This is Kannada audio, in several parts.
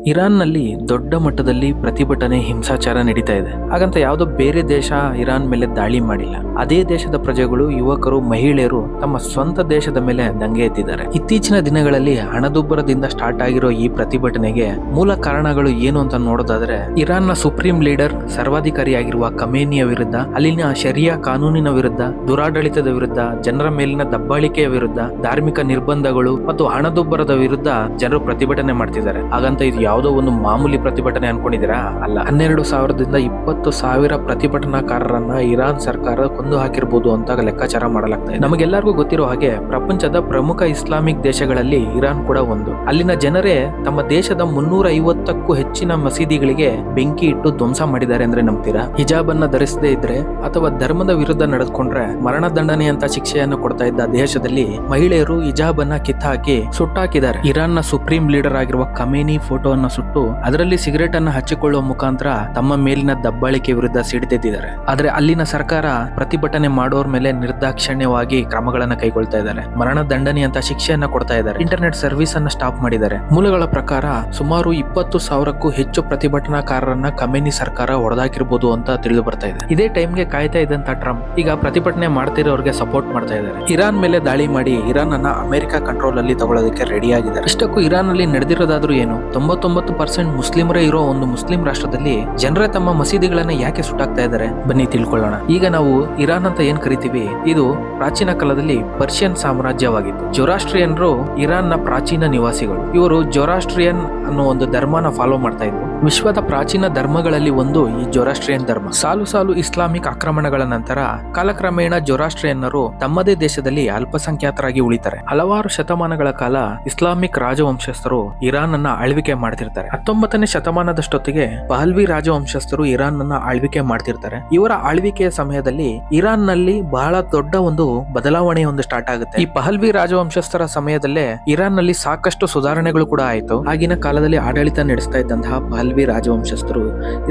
ಇರಾನ್ನಲ್ಲಿ ದೊಡ್ಡ ಮಟ್ಟದಲ್ಲಿ ಪ್ರತಿಭಟನೆ ಹಿಂಸಾಚಾರ ನಡೀತಾ ಇದೆ. ಹಾಗಂತ ಯಾವುದೋ ಬೇರೆ ದೇಶ ಇರಾನ್ ಮೇಲೆ ದಾಳಿ ಮಾಡಿಲ್ಲ. ಅದೇ ದೇಶದ ಪ್ರಜೆಗಳು, ಯುವಕರು, ಮಹಿಳೆಯರು ತಮ್ಮ ಸ್ವಂತ ದೇಶದ ಮೇಲೆ ದಂಗೆ ಎತ್ತಿದ್ದಾರೆ. ಇತ್ತೀಚಿನ ದಿನಗಳಲ್ಲಿ ಹಣದುಬ್ಬರದಿಂದ ಸ್ಟಾರ್ಟ್ ಆಗಿರೋ ಈ ಪ್ರತಿಭಟನೆಗೆ ಮೂಲ ಕಾರಣಗಳು ಏನು ಅಂತ ನೋಡೋದಾದ್ರೆ, ಇರಾನ್ನ ಸುಪ್ರೀಂ ಲೀಡರ್ ಸರ್ವಾಧಿಕಾರಿಯಾಗಿರುವ ಖಮೇನಿಯ ವಿರುದ್ಧ, ಅಲ್ಲಿನ ಶರಿಯಾ ಕಾನೂನಿನ ವಿರುದ್ಧ, ದುರಾಡಳಿತದ ವಿರುದ್ಧ, ಜನರ ಮೇಲಿನ ದಬ್ಬಾಳಿಕೆಯ ವಿರುದ್ಧ, ಧಾರ್ಮಿಕ ನಿರ್ಬಂಧಗಳು ಮತ್ತು ಹಣದುಬ್ಬರದ ವಿರುದ್ಧ ಜನರು ಪ್ರತಿಭಟನೆ ಮಾಡ್ತಿದ್ದಾರೆ. ಹಾಗಂತ ಇದು ಯಾವುದೋ ಒಂದು ಮಾಮೂಲಿ ಪ್ರತಿಭಟನೆ ಅನ್ಕೊಂಡಿದ್ದೀರಾ? ಅಲ್ಲ. 12,000ದಿಂದ 20,000 ಪ್ರತಿಭಟನಾಕಾರರನ್ನ ಇರಾನ್ ಸರ್ಕಾರ ಕೊಂದು ಹಾಕಿರ್ಬೋದು ಅಂತ ಲೆಕ್ಕಾಚಾರ ಮಾಡಲಾಗ್ತಾ ಇದೆ. ನಮಗೆಲ್ಲರಿಗೂ ಗೊತ್ತಿರೋ ಹಾಗೆ ಪ್ರಪಂಚದ ಪ್ರಮುಖ ಇಸ್ಲಾಮಿಕ್ ದೇಶಗಳಲ್ಲಿ ಇರಾನ್ ಕೂಡ ಒಂದು. ಅಲ್ಲಿನ ಜನರೇ ತಮ್ಮ ದೇಶದ 350ಕ್ಕೂ ಹೆಚ್ಚಿನ ಮಸೀದಿಗಳಿಗೆ ಬೆಂಕಿ ಇಟ್ಟು ಧ್ವಂಸ ಮಾಡಿದ್ದಾರೆ ಅಂದ್ರೆ ನಂಬ್ತೀರಾ? ಹಿಜಾಬ್ ಅನ್ನ ಧರಿಸದೇ ಇದ್ರೆ ಅಥವಾ ಧರ್ಮದ ವಿರುದ್ಧ ನಡೆದುಕೊಂಡ್ರೆ ಮರಣ ದಂಡನೆ ಅಂತ ಶಿಕ್ಷೆಯನ್ನು ಕೊಡ್ತಾ ಇದ್ದ ದೇಶದಲ್ಲಿ ಮಹಿಳೆಯರು ಹಿಜಾಬ್ ಅನ್ನ ಕಿತ್ತಾಕಿ ಸುಟ್ಟಾಕಿದ್ದಾರೆ. ಇರಾನ್ ನ ಸುಪ್ರೀಂ ಲೀಡರ್ ಆಗಿರುವ ಖಮೇನಿ ಫೋಟೋವನ್ನು ಸುಟ್ಟು ಅದರಲ್ಲಿ ಸಿಗರೇಟ್ ಅನ್ನು ಹಚ್ಚಿಕೊಳ್ಳುವ ಮುಖಾಂತರ ತಮ್ಮ ಮೇಲಿನ ದಬ್ಬಾಳಿಕೆ ವಿರುದ್ಧ ಸಿಡಿದೆದ್ದಿದ್ದಾರೆ. ಆದ್ರೆ ಅಲ್ಲಿನ ಸರ್ಕಾರ ಪ್ರತಿಭಟನೆ ಮಾಡೋರ್ ಮೇಲೆ ನಿರ್ದಾಕ್ಷಿಣ್ಯವಾಗಿ ಕ್ರಮಗಳನ್ನ ಕೈಗೊಳ್ತಾ ಇದ್ದಾರೆ. ಮರಣ ದಂಡನೆ ಅಂತ ಶಿಕ್ಷೆಯನ್ನ ಕೊಡ್ತಾ ಇದ್ದಾರೆ. ಇಂಟರ್ನೆಟ್ ಸರ್ವಿಸ್ ಅನ್ನ ಸ್ಟಾಪ್ ಮಾಡಿದ್ದಾರೆ. ಮೂಲಗಳ ಪ್ರಕಾರ ಸುಮಾರು 20,000ಕ್ಕೂ ಹೆಚ್ಚು ಪ್ರತಿಭಟನಾಕಾರರನ್ನ ಖಮೇನಿ ಸರ್ಕಾರ ಹೊಡೆದಾಕಿರ್ಬೋದು ಅಂತ ತಿಳಿದು ಬರ್ತಾ ಇದೆ. ಇದೇ ಟೈಮ್ಗೆ ಕಾಯ್ತಾ ಇದ್ದಂತ ಟ್ರಂಪ್ ಈಗ ಪ್ರತಿಭಟನೆ ಮಾಡ್ತಿರೋರಿಗೆ ಸಪೋರ್ಟ್ ಮಾಡ್ತಾ ಇದ್ದಾರೆ. ಇರಾನ್ ಮೇಲೆ ದಾಳಿ ಮಾಡಿ ಇರಾನ್ ಅನ್ನ ಅಮೆರಿಕ ಕಂಟ್ರೋಲ್ ಅಲ್ಲಿ ತಗೊಳ್ಳೋದಕ್ಕೆ ರೆಡಿ ಆಗಿದ್ದಾರೆ. ಇಷ್ಟಕ್ಕೂ ಇರಾನ್ ಅಲ್ಲಿ ನಡೆದಿರೋದಾದ್ರೂ ಏನು? 99% ಮುಸ್ಲಿಮರೇ ಇರೋ ಒಂದು ಮುಸ್ಲಿಂ ರಾಷ್ಟ್ರದಲ್ಲಿ ಜನರೇ ತಮ್ಮ ಮಸೀದಿಗಳನ್ನ ಯಾಕೆ ಸುಟ್ಟಾಕ್ತಾ ಇದ್ದಾರೆ? ಬನ್ನಿ ತಿಳ್ಕೊಳ್ಳೋಣ. ಈಗ ನಾವು ಇರಾನ್ ಅಂತ ಏನ್ ಕರಿತೀವಿ, ಇದು ಪ್ರಾಚೀನ ಕಾಲದಲ್ಲಿ ಪರ್ಷಿಯನ್ ಸಾಮ್ರಾಜ್ಯವಾಗಿತ್ತು. ಜೊರಾಸ್ಟ್ರಿಯನ್ರು ಇರಾನ್ ನ ಪ್ರಾಚೀನ ನಿವಾಸಿಗಳು. ಇವರು ಜೊರಾಸ್ಟ್ರಿಯನ್ ಅನ್ನೋ ಒಂದು ಧರ್ಮನ ಫಾಲೋ ಮಾಡ್ತಾ ಇದ್ರು. ವಿಶ್ವದ ಪ್ರಾಚೀನ ಧರ್ಮಗಳಲ್ಲಿ ಒಂದು ಈ ಜೊರಾಸ್ಟ್ರಿಯನ್ ಧರ್ಮ. ಸಾಲು ಸಾಲು ಇಸ್ಲಾಮಿಕ್ ಆಕ್ರಮಣಗಳ ನಂತರ ಕಾಲಕ್ರಮೇಣ ಜೊರಾಸ್ಟ್ರಿಯನ್ನರು ತಮ್ಮದೇ ದೇಶದಲ್ಲಿ ಅಲ್ಪಸಂಖ್ಯಾತರಾಗಿ ಉಳಿತಾರೆ. ಹಲವಾರು ಶತಮಾನಗಳ ಕಾಲ ಇಸ್ಲಾಮಿಕ್ ರಾಜವಂಶಸ್ಥರು ಇರಾನ್ ಅನ್ನ ಆಳ್ವಿಕೆ ಮಾಡ್ತಿರ್ತಾರೆ. 19ನೇ ಶತಮಾನದಷ್ಟೊತ್ತಿಗೆ ಪಹಲ್ವಿ ರಾಜವಂಶಸ್ಥರು ಇರಾನ್ ಅನ್ನ ಆಳ್ವಿಕೆ ಮಾಡ್ತಿರ್ತಾರೆ. ಇವರ ಆಳ್ವಿಕೆಯ ಸಮಯದಲ್ಲಿ ಇರಾನ್ ನಲ್ಲಿ ಬಹಳ ದೊಡ್ಡ ಒಂದು ಬದಲಾವಣೆ ಒಂದು ಸ್ಟಾರ್ಟ್ ಆಗುತ್ತೆ. ಈ ಪಹಲ್ವಿ ರಾಜವಂಶಸ್ಥರ ಸಮಯದಲ್ಲೇ ಇರಾನ್ ನಲ್ಲಿ ಸಾಕಷ್ಟು ಸುಧಾರಣೆಗಳು ಕೂಡ ಆಯ್ತು. ಆಗಿನ ಕಾಲದಲ್ಲಿ ಆಡಳಿತ ನಡೆಸ್ತಾ ಇದ್ದಂತಹ ಪಹಲ್ವಿ ರಾಜವಂಶಸ್ಥರು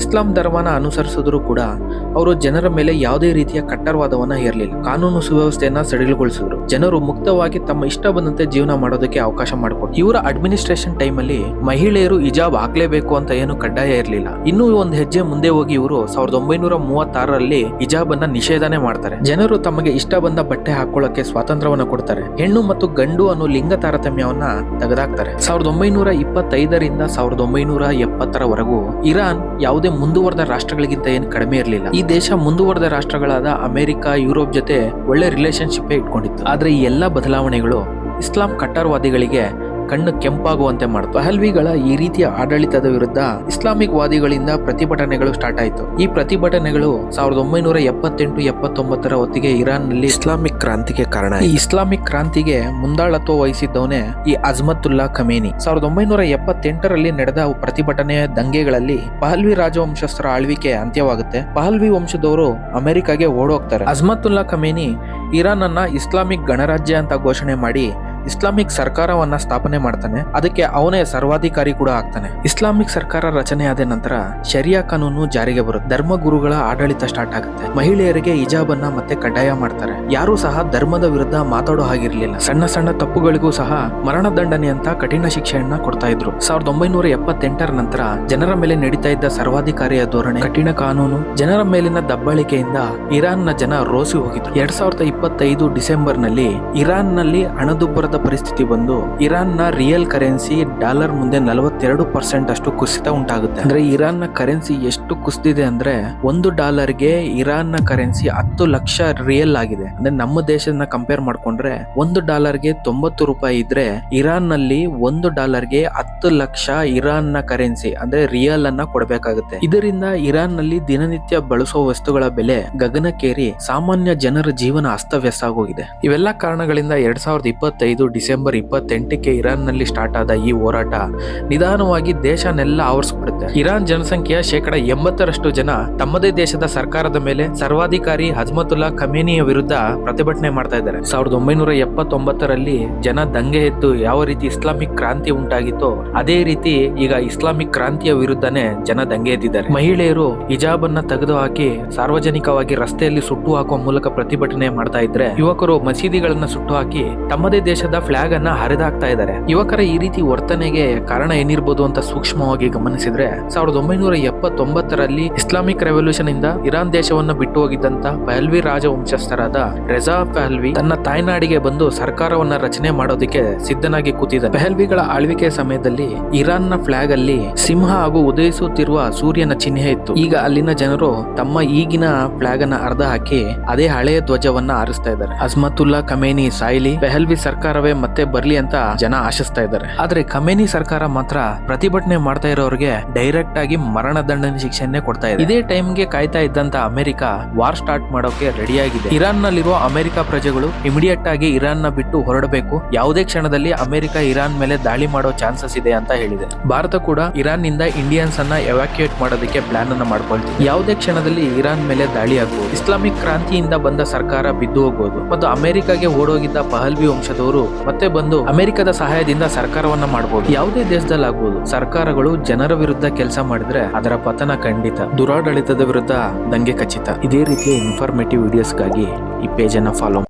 ಇಸ್ಲಾಂ ಧರ್ಮನ ಅನುಸರಿಸಿದ್ರು ಕೂಡ ಅವರು ಜನರ ಮೇಲೆ ಯಾವುದೇ ರೀತಿಯ ಕಟ್ಟರವಾದವನ್ನ ಹೇರಲಿಲ್ಲ. ಕಾನೂನು ಸುವ್ಯವಸ್ಥೆಯನ್ನ ಸಡಿಲಗೊಳಿಸಿದ್ರು. ಜನರು ಮುಕ್ತವಾಗಿ ತಮ್ಮ ಇಷ್ಟ ಬಂದಂತೆ ಜೀವನ ಮಾಡೋದಕ್ಕೆ ಅವಕಾಶ ಮಾಡಿಕೊಟ್ರು. ಇವರ ಅಡ್ಮಿನಿಸ್ಟ್ರೇಷನ್ ಟೈಮ್ ಅಲ್ಲಿ ಮಹಿಳೆಯರು ಹಿಜಾಬ್ ಹಾಕ್ಲೇಬೇಕು ಅಂತ ಏನು ಕಡ್ಡಾಯ ಇರಲಿಲ್ಲ. ಇನ್ನೂ ಒಂದು ಹೆಜ್ಜೆ ಮುಂದೆ ಹೋಗಿ ಇವರು 1936ರಲ್ಲಿ ಹಿಜಾಬ್ ಅನ್ನ ನಿಷೇಧನೆ ಮಾಡ್ತಾರೆ. ಜನರು ತಮಗೆ ಇಷ್ಟ ಬಂದ ಬಟ್ಟೆ ಹಾಕೊಳ್ಳಕ್ಕೆ ಸ್ವಾತಂತ್ರ್ಯವನ್ನ ಕೊಡ್ತಾರೆ. ಹೆಣ್ಣು ಮತ್ತು ಗಂಡು ಅನ್ನೋ ಲಿಂಗ ತಾರತಮ್ಯವನ್ನ ತೆಗೆದಾಕ್ತಾರೆ. 1925ರಿಂದ 1970ರವರೆಗೂ ಇರಾನ್ ಯಾವುದೇ ಮುಂದುವರೆದ ರಾಷ್ಟ್ರಗಳಿಗಿಂತ ಏನು ಕಡಿಮೆ ಇರಲಿಲ್ಲ. ಈ ದೇಶ ಮುಂದುವರೆದ ರಾಷ್ಟ್ರಗಳಾದ ಅಮೆರಿಕ, ಯುರೋಪ್ ಜೊತೆ ಒಳ್ಳೆ ರಿಲೇಶನ್ಶಿಪ್ ಇಟ್ಕೊಂಡಿತ್ತು. ಆದ್ರೆ ಈ ಎಲ್ಲಾ ಬದಲಾವಣೆಗಳು ಇಸ್ಲಾಂ ಕಟ್ಟರವಾದಿಗಳಿಗೆ ಕಣ್ಣು ಕೆಂಪಾಗುವಂತೆ ಮಾಡಿತು. ಪಹಲ್ವಿಗಳ ಈ ರೀತಿಯ ಆಡಳಿತದ ವಿರುದ್ಧ ಇಸ್ಲಾಮಿಕ್ ವಾದಿಗಳಿಂದ ಪ್ರತಿಭಟನೆಗಳು ಸ್ಟಾರ್ಟ್ ಆಯಿತು. ಈ ಪ್ರತಿಭಟನೆಗಳು 1978-79ರ ಹೊತ್ತಿಗೆ ಇರಾನ್ ನಲ್ಲಿ ಇಸ್ಲಾಮಿಕ್ ಕ್ರಾಂತಿಗೆ ಕಾರಣ. ಈ ಇಸ್ಲಾಮಿಕ್ ಕ್ರಾಂತಿಗೆ ಮುಂದಾಳತ್ವ ವಹಿಸಿದ್ದವನೇ ಈ ಅಜ್ಮತುಲ್ಲಾ ಖಮೇನಿ. 1978ರಲ್ಲಿ ನಡೆದ ಪ್ರತಿಭಟನೆಯ ದಂಗೆಗಳಲ್ಲಿ ಪಹಲ್ವಿ ರಾಜವಂಶಸ್ಥರ ಆಳ್ವಿಕೆ ಅಂತ್ಯವಾಗುತ್ತೆ. ಪಹಲ್ವಿ ವಂಶದವರು ಅಮೆರಿಕಾಗೆ ಓಡೋಗ್ತಾರೆ. ಅಜ್ಮತುಲ್ಲಾ ಖಮೇನಿ ಇರಾನ್ ಅನ್ನ ಇಸ್ಲಾಮಿಕ್ ಗಣರಾಜ್ಯ ಅಂತ ಘೋಷಣೆ ಮಾಡಿ ಇಸ್ಲಾಮಿಕ್ ಸರ್ಕಾರವನ್ನ ಸ್ಥಾಪನೆ ಮಾಡ್ತಾನೆ. ಅದಕ್ಕೆ ಅವನೇ ಸರ್ವಾಧಿಕಾರಿ ಕೂಡ ಆಗ್ತಾನೆ. ಇಸ್ಲಾಮಿಕ್ ಸರ್ಕಾರ ರಚನೆ ಆದ ನಂತರ ಶರಿಯಾ ಕಾನೂನು ಜಾರಿಗೆ ಬರುತ್ತೆ. ಧರ್ಮಗುರುಗಳ ಆಡಳಿತ ಸ್ಟಾರ್ಟ್ ಆಗುತ್ತೆ. ಮಹಿಳೆಯರಿಗೆ ಹಿಜಾಬ್ ಅನ್ನ ಮತ್ತೆ ಕಡ್ಡಾಯ ಮಾಡ್ತಾರೆ. ಯಾರು ಸಹ ಧರ್ಮದ ವಿರುದ್ಧ ಮಾತಾಡೋ ಹಾಗಿರ್ಲಿಲ್ಲ. ಸಣ್ಣ ಸಣ್ಣ ತಪ್ಪುಗಳಿಗೂ ಸಹ ಮರಣ ದಂಡನೆ ಅಂತ ಕಠಿಣ ಶಿಕ್ಷೆಯನ್ನ ಕೊಡ್ತಾ ಇದ್ರು. 1978ರ ನಂತರ ಜನರ ಮೇಲೆ ನಡೀತಾ ಇದ್ದ ಸರ್ವಾಧಿಕಾರಿಯ ಧೋರಣೆ, ಕಠಿಣ ಕಾನೂನು, ಜನರ ಮೇಲಿನ ದಬ್ಬಾಳಿಕೆಯಿಂದ ಇರಾನ್ ನ ಜನ ರೋಸಿ ಹೋಗಿದ್ರು. 2025 ಡಿಸೆಂಬರ್ ನಲ್ಲಿ ಇರಾನ್ ನಲ್ಲಿ ಹಣದುಬ್ಬರದ ಪರಿಸ್ಥಿತಿ ಬಂದು ಇರಾನ್ ನ ರಿಯಲ್ ಕರೆನ್ಸಿ ಡಾಲರ್ ಮುಂದೆ 42% ಅಷ್ಟು ಕುಸಿತ ಉಂಟಾಗುತ್ತೆ. ಅಂದ್ರೆ ಇರಾನ್ ನ ಕರೆನ್ಸಿ ಎಷ್ಟು ಕುಸಿದಿದೆ ಅಂದ್ರೆ $1ಗೆ ಇರಾನ್ ನ ಕರೆನ್ಸಿ 10 ಲಕ್ಷ ರಿಯಲ್ ಆಗಿದೆ. ಅಂದ್ರೆ ನಮ್ಮ ದೇಶನ ಕಂಪೇರ್ ಮಾಡ್ಕೊಂಡ್ರೆ $1ಗೆ 90 ರೂಪಾಯಿ ಇದ್ರೆ ಇರಾನ್ ನಲ್ಲಿ $1ಗೆ 10 ಲಕ್ಷ ಇರಾನ್ ನ ಕರೆನ್ಸಿ ಅಂದ್ರೆ ರಿಯಲ್ ಅನ್ನ ಕೊಡಬೇಕಾಗುತ್ತೆ. ಇದರಿಂದ ಇರಾನ್ ನಲ್ಲಿ ದಿನನಿತ್ಯ ಬಳಸುವ ವಸ್ತುಗಳ ಬೆಲೆ ಗಗನಕ್ಕೇರಿ ಸಾಮಾನ್ಯ ಜನರ ಜೀವನ ಅಸ್ತವ್ಯಸ್ತ ಆಗೋಗಿದೆ. ಇವೆಲ್ಲ ಕಾರಣಗಳಿಂದ 2025 ಡಿಸೆಂಬರ್ 28ಕ್ಕೆ ಇರಾನ್ ನಲ್ಲಿ ಸ್ಟಾರ್ಟ್ ಆದ ಈ ಹೋರಾಟ ನಿಧಾನವಾಗಿ ದೇಶನೆಲ್ಲ ಆವರಿಸ್ಬಿಡುತ್ತೆ. ಇರಾನ್ ಜನಸಂಖ್ಯೆಯ 80% ಜನ ತಮ್ಮದೇ ದೇಶದ ಸರ್ಕಾರದ ಮೇಲೆ ಸರ್ವಾಧಿಕಾರಿ ಅಜ್ಮತುಲ್ಲಾ ಖಮೇನಿಯ ವಿರುದ್ಧ ಪ್ರತಿಭಟನೆ ಮಾಡ್ತಾ ಇದ್ದಾರೆ. 1979ರಲ್ಲಿ ಜನ ದಂಗೆ ಎದ್ದು ಯಾವ ರೀತಿ ಇಸ್ಲಾಮಿಕ್ ಕ್ರಾಂತಿ ಉಂಟಾಗಿತ್ತೋ ಅದೇ ರೀತಿ ಈಗ ಇಸ್ಲಾಮಿಕ್ ಕ್ರಾಂತಿಯ ವಿರುದ್ಧನೇ ಜನ ದಂಗೆ ಎದ್ದಿದ್ದಾರೆ. ಮಹಿಳೆಯರು ಹಿಜಾಬ್ ಅನ್ನ ತೆಗೆದು ಹಾಕಿ ಸಾರ್ವಜನಿಕವಾಗಿ ರಸ್ತೆಯಲ್ಲಿ ಸುಟ್ಟು ಹಾಕುವ ಮೂಲಕ ಪ್ರತಿಭಟನೆ ಮಾಡ್ತಾ ಇದ್ರೆ, ಯುವಕರು ಮಸೀದಿಗಳನ್ನ ಸುಟ್ಟು ಹಾಕಿ ತಮ್ಮದೇ ದೇಶದ ದೇಶದ ಫ್ಲಾಗ್ ಅನ್ನ ಹರಿದಾಕ್ತಾ ಇದ್ದಾರೆ. ಯುವಕರ ಈ ರೀತಿ ವರ್ತನೆಗೆ ಕಾರಣ ಏನಿರ್ಬೋದು ಅಂತ ಸೂಕ್ಷ್ಮವಾಗಿ ಗಮನಿಸಿದ್ರೆ 1979ರಲ್ಲಿ ಇಸ್ಲಾಮಿಕ್ ರೆವಲ್ಯೂಷನ್ ಇಂದ ಇರಾನ್ ದೇಶವನ್ನು ಬಿಟ್ಟು ಹೋಗಿದ್ದಂತ ಪಹಲ್ವಿ ರಾಜವಂಶಸ್ಥರಾದ ರೆಜಾ ಪಹಲ್ವಿ ತನ್ನ ತಾಯ್ನಾಡಿಗೆ ಬಂದು ಸರ್ಕಾರವನ್ನ ರಚನೆ ಮಾಡೋದಕ್ಕೆ ಸಿದ್ಧನಾಗಿ ಕೂತಿದ್ದ. ಪಹಲ್ವಿಗಳ ಆಳ್ವಿಕೆ ಸಮಯದಲ್ಲಿ ಇರಾನ್ ನ ಫ್ಲಾಗ್ ಅಲ್ಲಿ ಸಿಂಹ ಹಾಗೂ ಉದಯಿಸುತ್ತಿರುವ ಸೂರ್ಯನ ಚಿಹ್ನೆ ಇತ್ತು. ಈಗ ಅಲ್ಲಿನ ಜನರು ತಮ್ಮ ಈಗಿನ ಫ್ಲಾಗ್ ಅನ್ನ ಅರ್ಧ ಹಾಕಿ ಅದೇ ಹಳೆಯ ಧ್ವಜವನ್ನ ಆರಿಸ್ತಾ ಇದ್ದಾರೆ. ಅಜ್ಮತುಲ್ಲಾ ಖಮೇನಿ ಸಾಯ್ಲಿ, ಪಹಲ್ವಿ ಸರ್ಕಾರವೇ ಮತ್ತೆ ಬರ್ಲಿ ಅಂತ ಜನ ಆಶಿಸ್ತಾ ಇದ್ದಾರೆ. ಆದ್ರೆ ಖಮೇನಿ ಸರ್ಕಾರ ಮಾತ್ರ ಪ್ರತಿಭಟನೆ ಮಾಡ್ತಾ ಇರೋರಿಗೆ ಡೈರೆಕ್ಟ್ ಆಗಿ ಮರಣ ದಂಡನೆ ಶಿಕ್ಷೆಯನ್ನೇ ಕೊಡ್ತಾ ಇದೆ. ಇದೇ ಟೈಮ್ಗೆ ಕಾಯ್ತಾ ಇದ್ದಂತ ಅಮೆರಿಕ ವಾರ್ ಸ್ಟಾರ್ಟ್ ಮಾಡೋಕೆ ರೆಡಿ ಆಗಿದೆ. ಇರಾನ್ ನಲ್ಲಿರುವ ಅಮೆರಿಕ ಪ್ರಜೆಗಳು ಇಮಿಡಿಯೇಟ್ ಆಗಿ ಇರಾನ್ ನ ಬಿಟ್ಟು ಹೊರಡಬೇಕು. ಯಾವುದೇ ಕ್ಷಣದಲ್ಲಿ ಅಮೆರಿಕ ಇರಾನ್ ಮೇಲೆ ದಾಳಿ ಮಾಡೋ ಚಾನ್ಸಸ್ ಇದೆ ಅಂತ ಹೇಳಿದೆ. ಭಾರತ ಕೂಡ ಇರಾನ್ ನಿಂದ ಇಂಡಿಯನ್ಸ್ ಅನ್ನ ಎವಾಕ್ಯುಯೇಟ್ ಮಾಡೋದಕ್ಕೆ ಪ್ಲಾನ್ ಅನ್ನ ಮಾಡ್ಕೊಳ್ತೀವಿ. ಯಾವುದೇ ಕ್ಷಣದಲ್ಲಿ ಇರಾನ್ ಮೇಲೆ ದಾಳಿ ಆಗಬಹುದು. ಇಸ್ಲಾಮಿಕ್ ಕ್ರಾಂತಿಯಿಂದ ಬಂದ ಸರ್ಕಾರ ಬಿದ್ದು ಹೋಗಬಹುದು ಮತ್ತು ಅಮೆರಿಕಾಗೆ ಓಡೋಗಿದ್ದ ಪಹಲ್ವಿ ವಂಶದವರು ಮತ್ತೆ ಬಂದು ಅಮೆರಿಕದ ಸಹಾಯದಿಂದ ಸರ್ಕಾರವನ್ನ ಮಾಡಬಹುದು. ಯಾವುದೇ ದೇಶದಲ್ಲಿ ಆಗ್ಬಹುದು. ಸರ್ಕಾರಗಳು ಜನರ ವಿರುದ್ಧ ಕೆಲಸ ಮಾಡಿದ್ರೆ ಅದರ ಪತನ ಖಂಡಿತ. ದುರಾಡಳಿತದ ವಿರುದ್ಧ ದಂಗೆ ಖಚಿತ. ಇದೇ ರೀತಿಯ ಇನ್ಫಾರ್ಮೇಟಿವ್ ವಿಡಿಯೋಸ್ಗಾಗಿ ಈ ಪೇಜ್ ಅನ್ನ ಫಾಲೋ